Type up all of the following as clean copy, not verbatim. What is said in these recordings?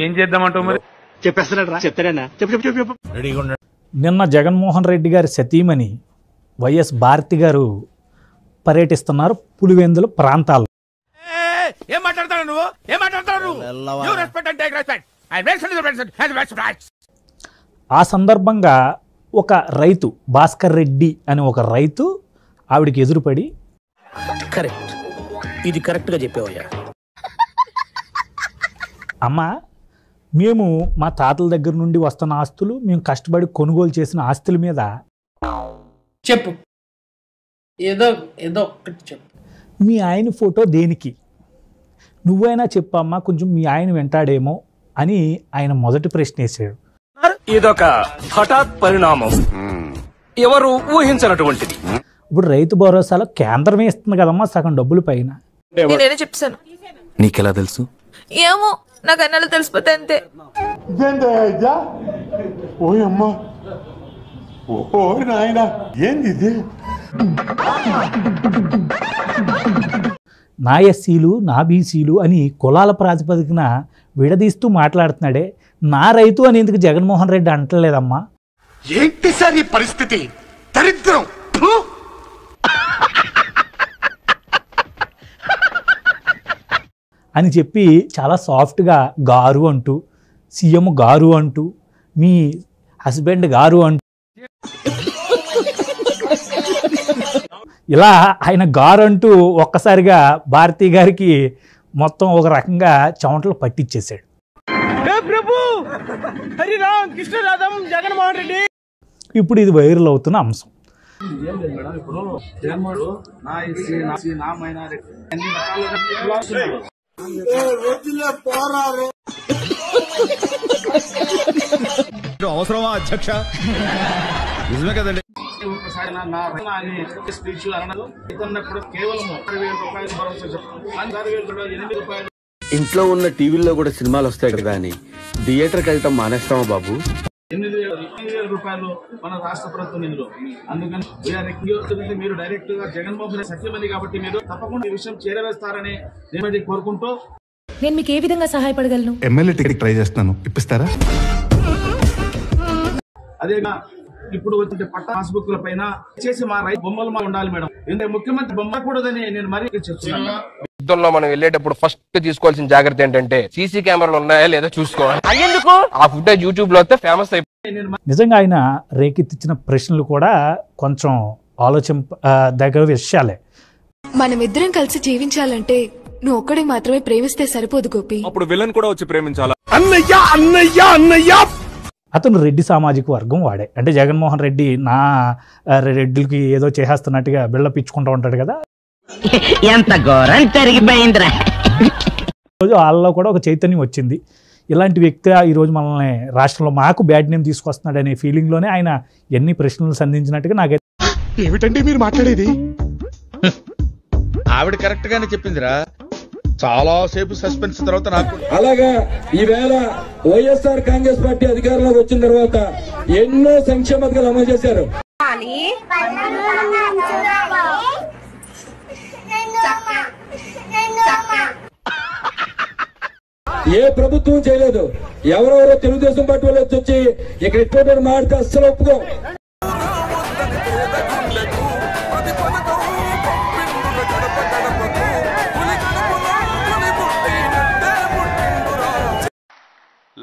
ఏం చేద్దామంటావు మరి? చెప్పేస్తారా? చెప్తారేనా? చెప్పు. నిన్న జగన్మోహన్ రెడ్డి గారి సతీమణి వైఎస్ భారతి గారు పర్యటిస్తున్నారు పులివెందుల ప్రాంతాల్లో. ఆ సందర్భంగా ఒక రైతు భాస్కర్ రెడ్డి అని ఒక రైతు ఆవిడికి ఎదురుపడి, కరెక్ట్, ఇది కరెక్ట్గా చెప్పావయ్యా, అమ్మా మేము మా తాతల దగ్గర నుండి వస్తున్న ఆస్తులు, మేము కష్టపడి కొనుగోలు చేసిన ఆస్తుల మీద చెప్పు, ఏదో ఒక్కటి చెప్పు. మీ ఆయన ఫోటో దేనికి? నువ్వైనా చెప్పమ్మా, కొంచెం మీ ఆయన వెంటాడేమో అని ఆయన మొదటి ప్రశ్న వేసాడు. ఇదొక హఠాత్ పరిణామం, ఎవరు ఊహించినటువంటిది. ఇప్పుడు రైతు భరోసాలో కేంద్రమే ఇస్తుంది కదమ్మా సగం డబ్బులు పైన. నేనే చెప్తాను. నీకెలా తెలుసు? ఏమో, నాకు అన్నాళ్ళు తెలిసిపోతే అంతే. నా ఎస్సీలు నా బీసీలు అని కులాల ప్రాతిపదికన విడదీస్తూ మాట్లాడుతున్నాడే, నా రైతు అని ఎందుకు జగన్మోహన్ రెడ్డి అంటలేదమ్మా? ఏంటి సార్ ఈ పరిస్థితి? దరిద్రం అని చెప్పి చాలా సాఫ్ట్గా గారు అంటూ, సీఎం గారు అంటూ, మీ హస్బెండ్ గారు అంటూ, ఇలా ఆయన గారు అంటూ ఒక్కసారిగా భారతి గారికి మొత్తం ఒక రకంగా చెమటలు పట్టించేశాడు. ఇప్పుడు ఇది వైరల్ అవుతున్న అంశం. అవసరమా అధ్యక్ష? నిజమే కదండి. ఇంట్లో ఉన్న టీవీల్లో కూడా సినిమాలు వస్తాయి కదా అని థియేటర్కి వెళ్ళటం మానేస్తామా బాబు? 8,000 రూపాయలు మన రాష్ట్ర ప్రభుత్వం నిధులు. అందుకని మీరు డైరెక్ట్ గా జగన్మోహన్ సత్యమంది కాబట్టి మీరు తప్పకుండా ఈ విషయం చేరవేస్తారని నేను కోరుకుంటూ, నేను మీకు ఏ విధంగా సహాయపడగలను? ఎమ్మెల్యే టికెట్ ట్రై చేస్తున్నాను, ఇప్పిస్తారా? అదేగా ఇప్పుడు వచ్చిన పట్ట పాస్బుక్ల పైన చేసి మా రైతు బొమ్మలు ఉండాలి మేడం. ఎందుకంటే ముఖ్యమంత్రి బొమ్మ కూడదని నేను మరీ చెప్తున్నాను. యుద్ధంలో మనం వెళ్ళేటప్పుడు ఫస్ట్ తీసుకోవాల్సిన జాగ్రత్త ఏంటంటే సీసీ కెమెరాలు ఉన్నాయా లేదా చూసుకోవాలి. అయ్యేందుకు ఆ ఫుటేజ్ యూట్యూబ్ లో వస్తే ఫేమస్ అయిపోయింది. నిజంగా ఆయన రేకెత్తించిన ప్రశ్నలు కూడా కొంచెం ఆలోచన దగ్గర విషయాలే. మనమిద్దరం కలిసి జీవించాలంటే నువ్వు ఒక్కడే మాత్రమే ప్రేమిస్తే సరిపోదు గోపి. అప్పుడు విలన్ కూడా వచ్చి ప్రేమించాలా? అతను రెడ్డి సామాజిక వర్గం వాడే. అంటే జగన్మోహన్ రెడ్డి నా రెడ్డికి ఏదో చేసేస్తున్నట్టుగా బిల్డప్ ఇచ్చుకుంటూ ఉంటాడు కదా. ఎంత ఘోరం జరిగిపోయిందిరా. రోజు వాళ్ళలో కూడా ఒక చైతన్యం వచ్చింది. ఇలాంటి వ్యక్తి ఈరోజు మనల్ని రాష్ట్రంలో మాకు బ్యాడ్ నేమ్ తీసుకొస్తున్నాడు అనే ఫీలింగ్లోనే ఆయన ఎన్ని ప్రశ్నలు సంధించినట్టుగా నాకైతే. ఏమిటండి మీరు మాట్లాడేది? ఆవిడ కరెక్ట్ గానే చెప్పిందిరా. చాలా సేపు సస్పెన్స్ తర్వాత నాకు అలాగా ఈవేళ వైఎస్ఆర్ కాంగ్రెస్ పార్టీ అధికారంలోకి వచ్చిన తర్వాత ఎన్నో సంక్షేమ పథకాలు అమలు చేశారు. ఏ ప్రభుత్వం చేయలేదు. ఎవరెవరో తెలుగుదేశం పార్టీ వాళ్ళు వచ్చి ఇక్కడ ఇటువంటి మాడితే అస్సలు ఒప్పుకో.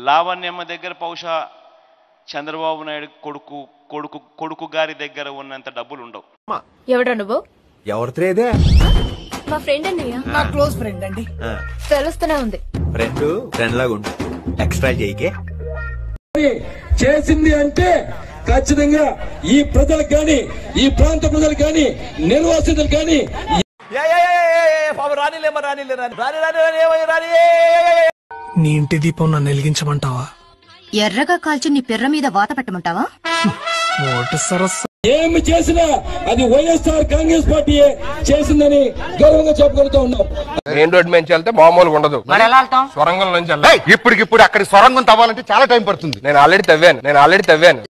లావణ్యమ్మ దగ్గర బహుశా చంద్రబాబు నాయుడు కొడుకు గారి దగ్గర ఉన్నంత డబ్బులు ఉండవు. ఎవడా నువ్వు? ఎవరిదే? మా ఫ్రెండ్ అన్నయ్య. నా క్లోజ్ ఫ్రెండ్ అండి. తెలుస్తూనే ఉంది. ఫ్రెండ్ లాగా ఉండు, ఎక్స్ట్రా చేయకే. చేసింది అంటే ఖచ్చితంగా ఈ ప్రజలకు కానీ, ఈ ప్రాంత ప్రజలకు కానీ, నిర్వాసితులు కానీ నీ ఇంటి దీపం నన్ను వెలిగించమంటావా? ఎర్రగా కాల్చి నీ పిర్ర మీద వాత పెట్టమంటావా? ఏమి చేసినా అది వైఎస్ఆర్ కాంగ్రెస్ పార్టీ చేసిందని గౌరవంగా చెప్పుకుంటూ ఉన్నాం. మెయిన్ రోడ్ నుంచి వెళ్తే మామూలుగా ఉండదు, సొరంగం నుంచి వెళ్ళాలి. ఇప్పటికిప్పుడు అక్కడ సొరంగం తవ్వాలంటే చాలా టైం పడుతుంది. నేను ఆల్రెడీ తవ్వాను.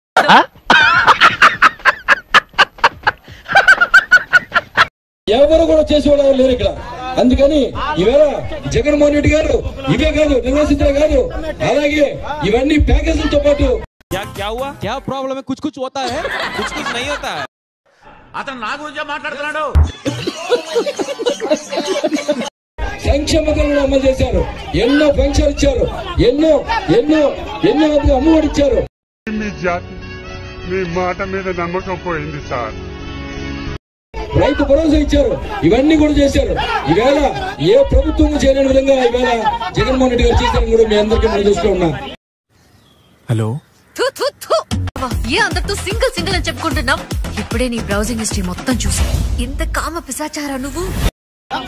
ఎవరు కూడా చేసేవాళ్ళు లేరు ఇక్కడ. అందుకని ఈవేళ జగన్మోహన్ రెడ్డి గారు ఇవే కాదు, నిర్వహించడం కాదు, అలాగే ఇవన్నీ ప్యాకేజీలతో పాటు అతను నా గురించే మాట్లాడుతున్నాడు. సంక్షేమ పథకాలను అమలు చేశారు, ఎన్నో పెన్షన్ ఇచ్చారు, ఎన్నో ఎన్నో ఎన్నో అమ్మఒడి ఇచ్చారు. మీ జాతి మీ మాట మీద నమ్మకం పోయింది సార్. రైతు భరోసా ఇచ్చారు, ఇవన్నీ కూడా చేశారు. ఈవేళ ఏ ప్రభుత్వం చేయలేని విధంగా ఈవేళ జగన్మోహన్ రెడ్డి గారు చేశారని కూడా మీ అందరికీ మనం చూస్తూ ఉన్నాం. హలో, ఏ అందరితో సింగిల్ సింగిల్ అని చెప్పుకుంటున్నాం. ఇప్పుడే నీ బ్రౌజింగ్ హిస్టరీ మొత్తం చూసి ఇంత కామ పిశాచారా నువ్వు.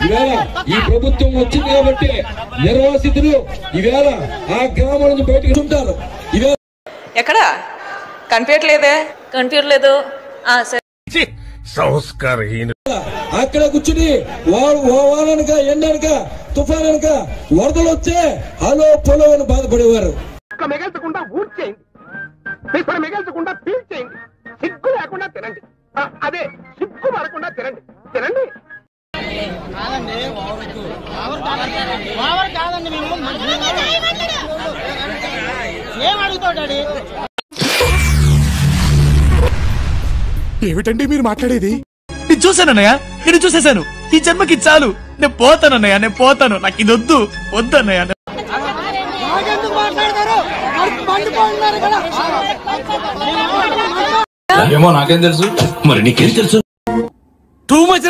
ఈవేళ ఈ ప్రభుత్వం వచ్చింది కాబట్టి నిర్వాసితులు ఈవేళ ఆ గ్రామం నుంచి బయటకు ఉంటారు. ఈవేళ ఎక్కడ కనిపించట్లేదే? కనిపించలేదు. అక్కడ కూర్చుని వాననక ఎండనక తుఫాన్ అనక వరదలు వచ్చే హలో పొలో అని బాధపడేవారు. మిగల్చకుండా ఊడ్చేయండి, మిగల్చకుండా పీల్చేయండి, సిగ్గు లేకుండా తినండి. అదే సిగ్గు మారకుండా తినండి తినండి. ఏమిటండి మీరు మాట్లాడేది? నేను చూశానన్నయ్య, నేను చూసేశాను. ఈ జన్మకి చాలు, నేను పోతానన్నయ్య, నేను పోతాను. నాకు ఇది వద్దు, వద్దన్నయ్య. ఏమో నాకేం తెలుసు, మరి నీకేం తెలుసు? టూ మచ్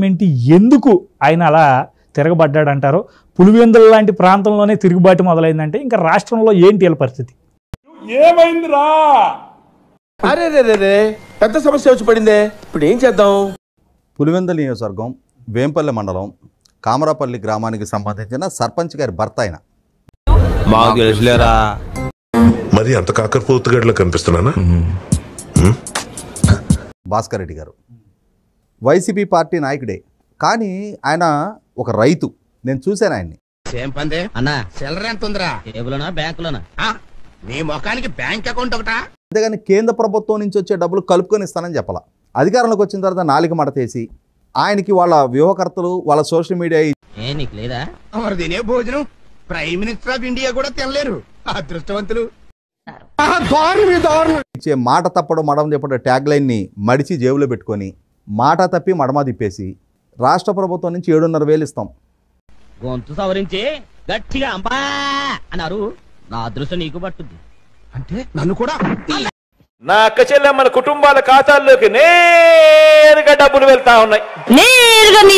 ఏంటి, ఎందుకు ఆయన అలా తిరగబడ్డాడంటారో, పులివెందుల లాంటి ప్రాంతంలోనే తిరుగుబాటు మొదలైందంటే ఇంకా రాష్ట్రంలో ఏంటి వీళ్ళ పరిస్థితి? ఏమైందిరా? అరే రే పెద్ద సమస్య వచ్చి పడిందే, ఇప్పుడు ఏం చేద్దాం? పులివెందుల నియోజకవర్గం వేంపల్లి మండలం కామరాపల్లి గ్రామానికి సంబంధించిన సర్పంచ్ గారి భర్త ఆయన. మరి అంత కాకరపోతుగడ్లో కనిపిస్తున్నానా? భాస్కర్ రెడ్డి గారు వైసీపీ పార్టీ నాయకుడే, కానీ ఆయన ఒక రైతు. నేను చూశాను ఆయన్ని. అన్నా సెలరీ ఎంత ఉందిరా? టేబుల్లోనా బ్యాంకులోనా? నీ ముఖానికి బ్యాంక్ అకౌంట్ ఒకటా? అంతేగాని కేంద్ర ప్రభుత్వం నుంచి వచ్చే డబ్బులు కలుపుకొని ఇస్తానని చెప్పాల. అధికారంలోకి వచ్చిన తర్వాత నాలుక మడతేసి ఆయనకి వాళ్ళ వ్యూహకర్తలు వాళ్ళ సోషల్ మీడియా నీకు లేదా మరి తినే భోజనం ప్రైమ్ మినిస్టర్ ఆఫ్ ఇండియా కూడా తినలేరు అదృష్టవంతులు. ఇచ్చే మాట తప్పడం మడమ చెప్పడం ట్యాగ్ లైన్ ని మడిచి జేబులో పెట్టుకొని మాట తప్పి మడమ తిప్పేసి రాష్ట్ర ప్రభుత్వం నుంచి 7,500,000 ఇస్తాం. గొంతు సవరించి గట్టిగా అంబా అన్నారు. నా అదృష్టం నీకు పట్టుద్ది అంటే నన్ను కూడా. నా అక్క చెల్లెమ్మల కుటుంబాల ఖాతాల్లోకి నేరుగా డబ్బులు వెళ్తా ఉన్నాయి. నేరుగా నీ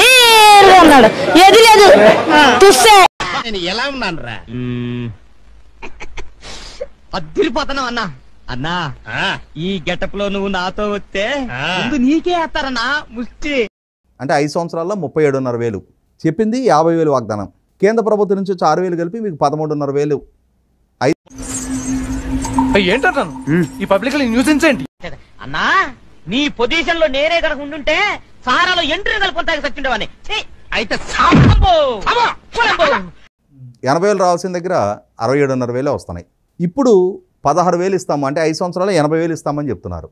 నేరుగా ఉన్నాడు. ఏది లేదు చూస్తే నేను ఎలా ఉన్నాను రా? అద్దరిపోతున్నావు అన్నా. అన్నా ఈ గెటప్ లో నువ్వు నాతో వస్తే ముందు నీకే వేస్తారన్నా ముష్టి. అంటే 5 సంవత్సరాల్లో 37,500,000 చెప్పింది 50,000 వాగ్దానం. కేంద్ర ప్రభుత్వం నుంచి వచ్చి 6,000 కలిపి మీకు 13,500,000. ఏంటంటాను ఈ పబ్లిక్ న్యూస్ ఏంటి అన్నా? నీ పొజిషన్ లో నేనే కనుక ఉండుంటే సారాలో ఎంట్రీ కలుపుకుంటాకి సచ్చిండేవాడిని. అయితే 80,000 రావాల్సిన దగ్గర 67,500,000 వస్తున్నాయి. ఇప్పుడు 16,000 ఇస్తాము అంటే 5 సంవత్సరాలు 80,000 ఇస్తామని చెప్తున్నారు.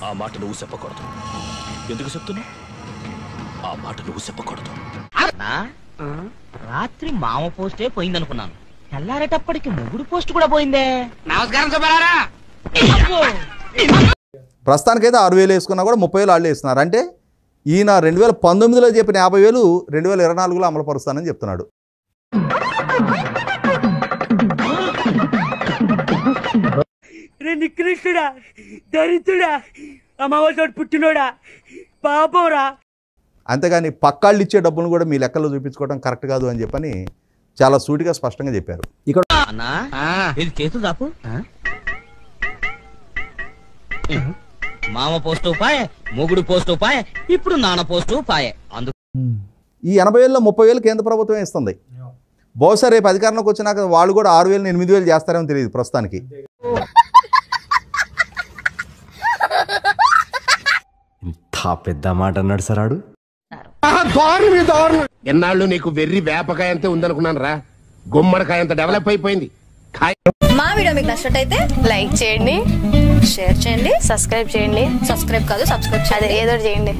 ఆ మాట నువ్వు చెప్పకూడదు. ఎందుకు చెప్తున్నా? ఆ మాట నువ్వు చెప్పకూడదు. రాత్రి మామ పోస్టే పోయిందనుకున్నాను, తెల్లారేటప్పటికి మొగుడు పోస్ట్ కూడా పోయిందే. నమస్కారం సుబ్బారారా. ప్రస్తుతానికైతే 6,000 వేసుకున్నా కూడా 30,000 ఆళ్ళు వేస్తున్నారు. అంటే ఈయన 2019లో చెప్పిన 50,000 2024లో అమలు పరుస్తానని చెప్తున్నాడు. నికృష్టుడా, దరిద్రుడా, అమావాసోడు పుట్టినోడా, పాపంరా. అంతేగాని పక్కాళ్ళు ఇచ్చే డబ్బును కూడా మీ లెక్కల్లో చూపించుకోవడం కరెక్ట్ కాదు అని చెప్పని చాలా సూటిగా స్పష్టంగా చెప్పారు. ఇక్కడ చేతులు దాపు. మామ పోస్టు పాయే, మొగుడు పోస్టు పాయే, ఇప్పుడు నాన్న పోస్టు పాయే. అందుకు ఈ 80,000లో 30,000 కేంద్ర ప్రభుత్వమే ఇస్తుంది. బహుశా రేపు అధికారంలోకి వచ్చినాక వాళ్ళు కూడా 6,000 8,000 చేస్తారేమో తెలియదు ప్రస్తుతానికి. ఇంత పెద్ద మాట అన్నాడు సార్ ఆడు. ఎన్నాళ్ళు నీకు వెర్రి వేపకాయ అంతే ఉందనుకున్నాను రా. గుమ్మడికాయ అంత డెవలప్ అయిపోయింది. మా వీడియో మీకు నచ్చినట్టయితే లైక్ చేయండి, షేర్ చేయండి, సబ్స్క్రైబ్ చేయండి. సబ్స్క్రైబ్ కాదు సబ్స్క్రైబ్ చేయండి, ఏదో చేయండి.